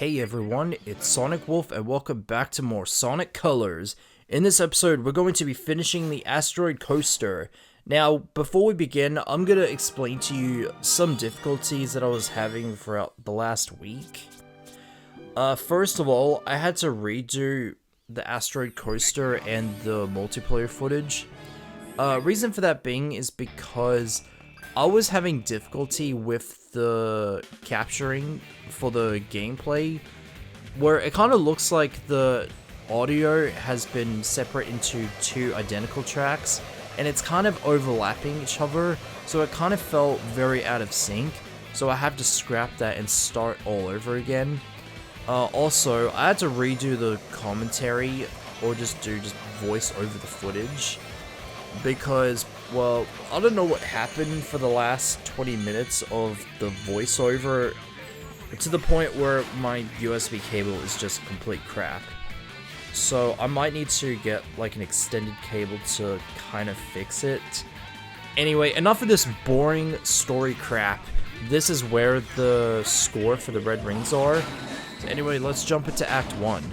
Hey everyone, it's Sonic Wolf and welcome back to more Sonic Colors. In this episode, we're going to be finishing the Asteroid coaster. Now, before we begin, I'm going to explain to you some difficulties that I was having throughout the last week. First of all, I had to redo the Asteroid coaster and the multiplayer footage. Reason for that being is because I was having difficulty with the capturing for the gameplay, where it kind of looks like the audio has been separate into two identical tracks, and it's kind of overlapping each other, so it kind of felt very out of sync, so I had to scrap that and start all over again. Also, I had to redo the commentary, or just voice over the footage, because, well, I don't know what happened for the last 20 minutes of the voiceover, to the point where my USB cable is just complete crap. So I might need to get like an extended cable to kind of fix it. Anyway, enough of this boring story crap. This is where the score for the red rings are. So anyway, let's jump into Act 1.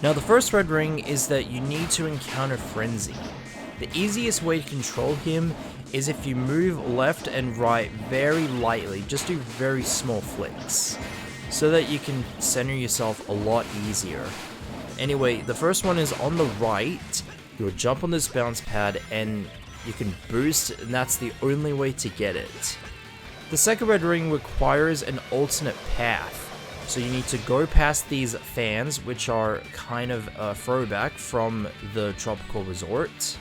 Now the first red ring is that you need to encounter Frenzy. The easiest way to control him is if you move left and right very lightly, just do very small flicks, so that you can center yourself a lot easier. Anyway, the first one is on the right. You'll jump on this bounce pad and you can boost, and that's the only way to get it. The second red ring requires an alternate path, so you need to go past these fans, which are kind of a throwback from the Tropical Resort.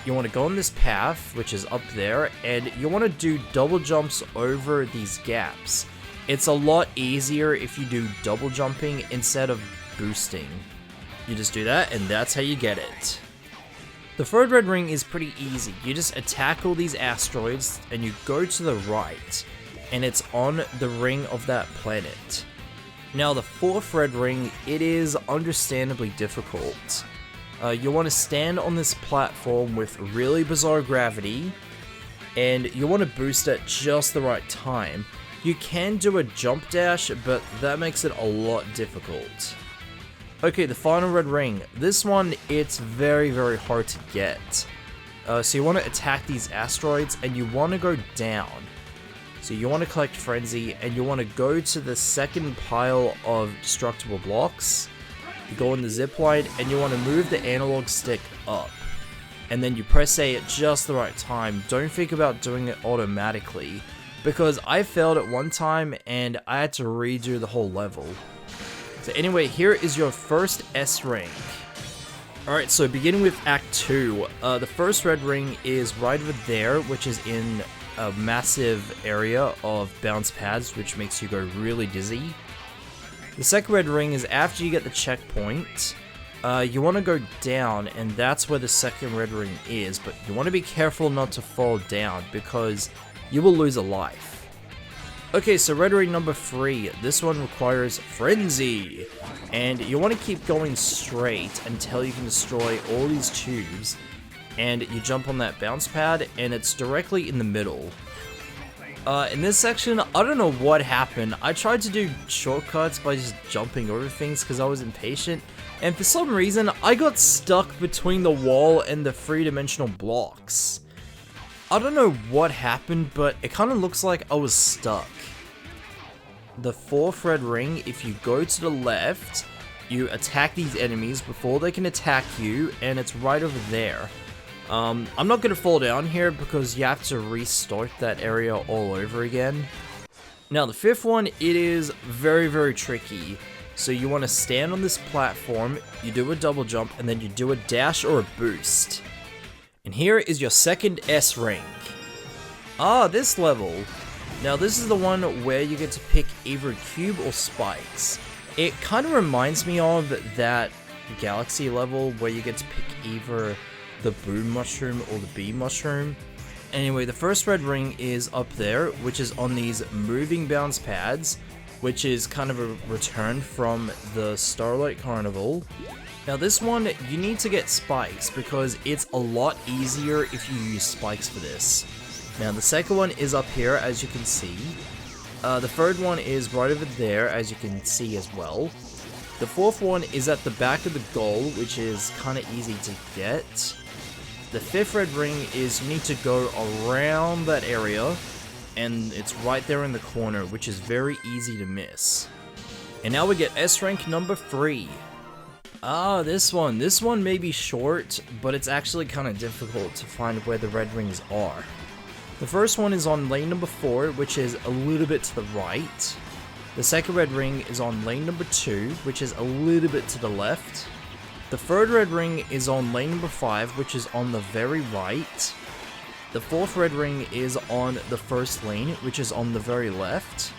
You want to go on this path, which is up there, and you want to do double jumps over these gaps. It's a lot easier if you do double jumping instead of boosting. You just do that, and that's how you get it. The third red ring is pretty easy. You just attack all these asteroids, and you go to the right, and it's on the ring of that planet. Now, the fourth red ring, it is understandably difficult. You want to stand on this platform with really bizarre gravity, and you want to boost at just the right time. You can do a jump dash, but that makes it a lot difficult. Okay, the final red ring. This one, it's very hard to get. So you want to attack these asteroids, and you want to go down. So you want to collect Frenzy, and you want to go to the second pile of destructible blocks. You go on the zip line, and you want to move the analog stick up. And then you press A at just the right time. Don't think about doing it automatically, because I failed at one time, and I had to redo the whole level. So anyway, here is your first S rank. Alright, so beginning with Act 2, the first red ring is right over there, which is in a massive area of bounce pads, which makes you go really dizzy. The second red ring is after you get the checkpoint. You want to go down, and that's where the second red ring is, but you want to be careful not to fall down, because you will lose a life. Okay, so red ring number 3, this one requires Frenzy, and you want to keep going straight until you can destroy all these tubes, and you jump on that bounce pad, and it's directly in the middle. In this section, I don't know what happened. I tried to do shortcuts by just jumping over things because I was impatient, and for some reason, I got stuck between the wall and the three-dimensional blocks. I don't know what happened, but it kind of looks like I was stuck. The fourth red ring, if you go to the left, you attack these enemies before they can attack you, and it's right over there. I'm not going to fall down here because you have to restart that area all over again. Now the fifth one, it is very tricky. So you want to stand on this platform, you do a double jump, and then you do a dash or a boost. And here is your second S rank. This level. Now this is the one where you get to pick either cube or spikes. It kind of reminds me of that Galaxy level where you get to pick either the boom mushroom or the bee mushroom. Anyway, the first red ring is up there, which is on these moving bounce pads, which is kind of a return from the Starlight Carnival. Now this one, you need to get spikes because it's a lot easier if you use spikes for this. Now the second one is up here, as you can see. The third one is right over there, as you can see as well. The fourth one is at the back of the goal, which is kind of easy to get. The fifth red ring is you need to go around that area, and it's right there in the corner, which is very easy to miss. And now we get S rank number 3. This one may be short, but it's actually kind of difficult to find where the red rings are. The first one is on lane number 4, which is a little bit to the right. The second red ring is on lane number 2, which is a little bit to the left. The third red ring is on lane number 5, which is on the very right. The fourth red ring is on the first lane, which is on the very left.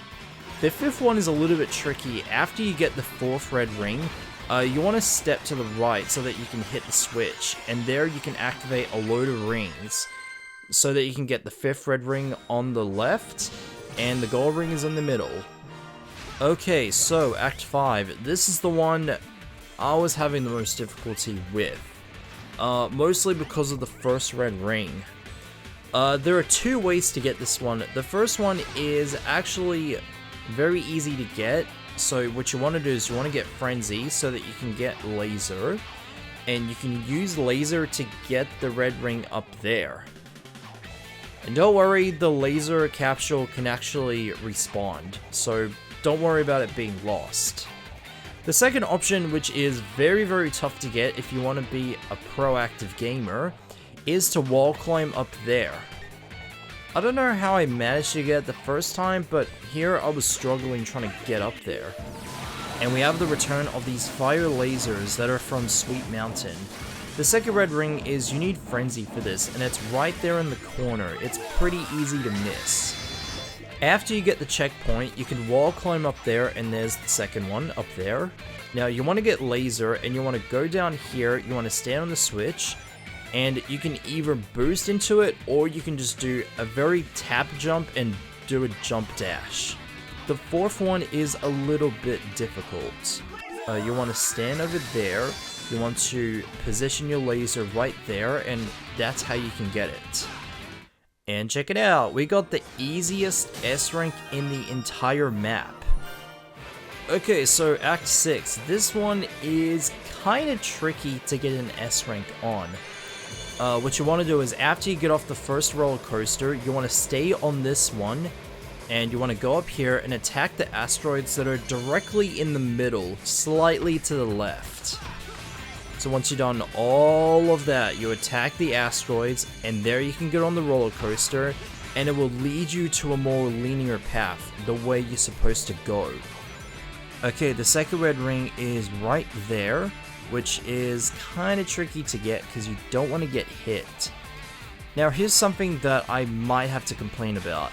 The fifth one is a little bit tricky. After you get the fourth red ring, you want to step to the right so that you can hit the switch, and there you can activate a load of rings so that you can get the fifth red ring on the left, and the gold ring is in the middle. Okay, so Act 5. This is the one I was having the most difficulty with, mostly because of the first red ring. There are 2 ways to get this one. The first one is actually very easy to get. So what you want to do is you want to get Frenzy so that you can get Laser, and you can use Laser to get the red ring up there. And don't worry, the laser capsule can actually respawn, so don't worry about it being lost. The second option, which is very tough to get if you want to be a proactive gamer, is to wall climb up there. I don't know how I managed to get it the first time, but here I was struggling trying to get up there. And we have the return of these fire lasers that are from Sweet Mountain. The second red ring is you need Frenzy for this, and it's right there in the corner. It's pretty easy to miss. After you get the checkpoint, you can wall climb up there, and there's the second one up there. Now you want to get Laser, and you want to go down here, you want to stand on the switch, and you can either boost into it, or you can just do a very tap jump and do a jump dash. The fourth one is a little bit difficult. You want to stand over there, you want to position your laser right there, and that's how you can get it. And check it out, we got the easiest S rank in the entire map. Okay, so Act 6. This one is kind of tricky to get an S rank on. What you want to do is after you get off the first roller coaster, you want to stay on this one, and you want to go up here and attack the asteroids that are directly in the middle, slightly to the left. So once you've done all of that, you attack the asteroids, and there you can get on the roller coaster, and it will lead you to a more linear path, the way you're supposed to go. Okay, the second red ring is right there, which is kind of tricky to get because you don't want to get hit. Now here's something that I might have to complain about.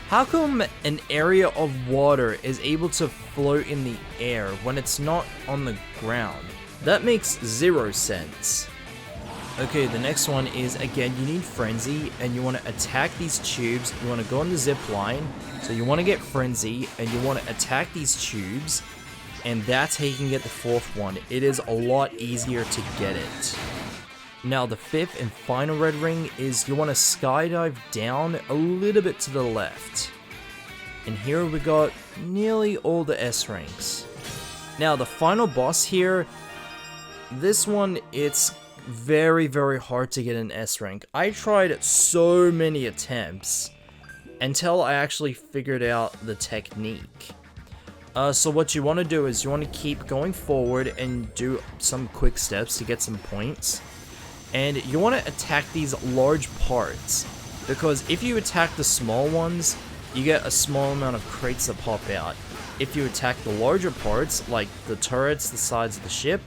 How come an area of water is able to float in the air when it's not on the ground? That makes 0 sense. Okay, the next one is, again, you need Frenzy, and you want to attack these tubes. You want to go on the zip line, so you want to get Frenzy, and you want to attack these tubes, and that's how you can get the fourth one. It is a lot easier to get it. Now, the fifth and final red ring is you want to skydive down a little bit to the left. And here we got nearly all the S ranks. Now, the final boss here, this one, it's very hard to get an S rank. I tried so many attempts until I actually figured out the technique. So what you want to do is you want to keep going forward and do some quick steps to get some points. And you want to attack these large parts, because if you attack the small ones, you get a small amount of crates that pop out. If you attack the larger parts, like the turrets, the sides of the ship,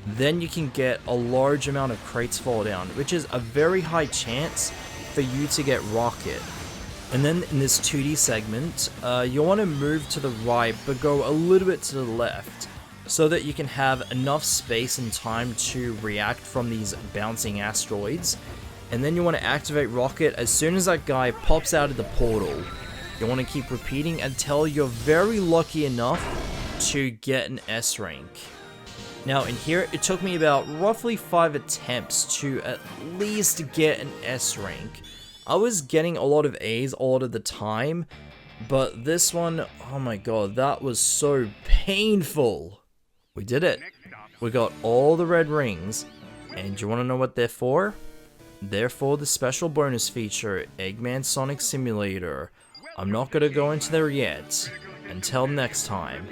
then you can get a large amount of crates fall down, which is a very high chance for you to get Rocket. And then in this 2D segment, you want to move to the right, but go a little bit to the left, so that you can have enough space and time to react from these bouncing asteroids. And then you want to activate Rocket as soon as that guy pops out of the portal. You want to keep repeating until you're very lucky enough to get an S rank. Now in here, it took me about roughly 5 attempts to at least get an S rank. I was getting a lot of A's a lot of the time, But this one, oh my god, that was so painful. We did it. We got all the red rings. And do you want to know what they're for? They're for the special bonus feature, Eggman Sonic Simulator. I'm not going to go into there yet. Until next time.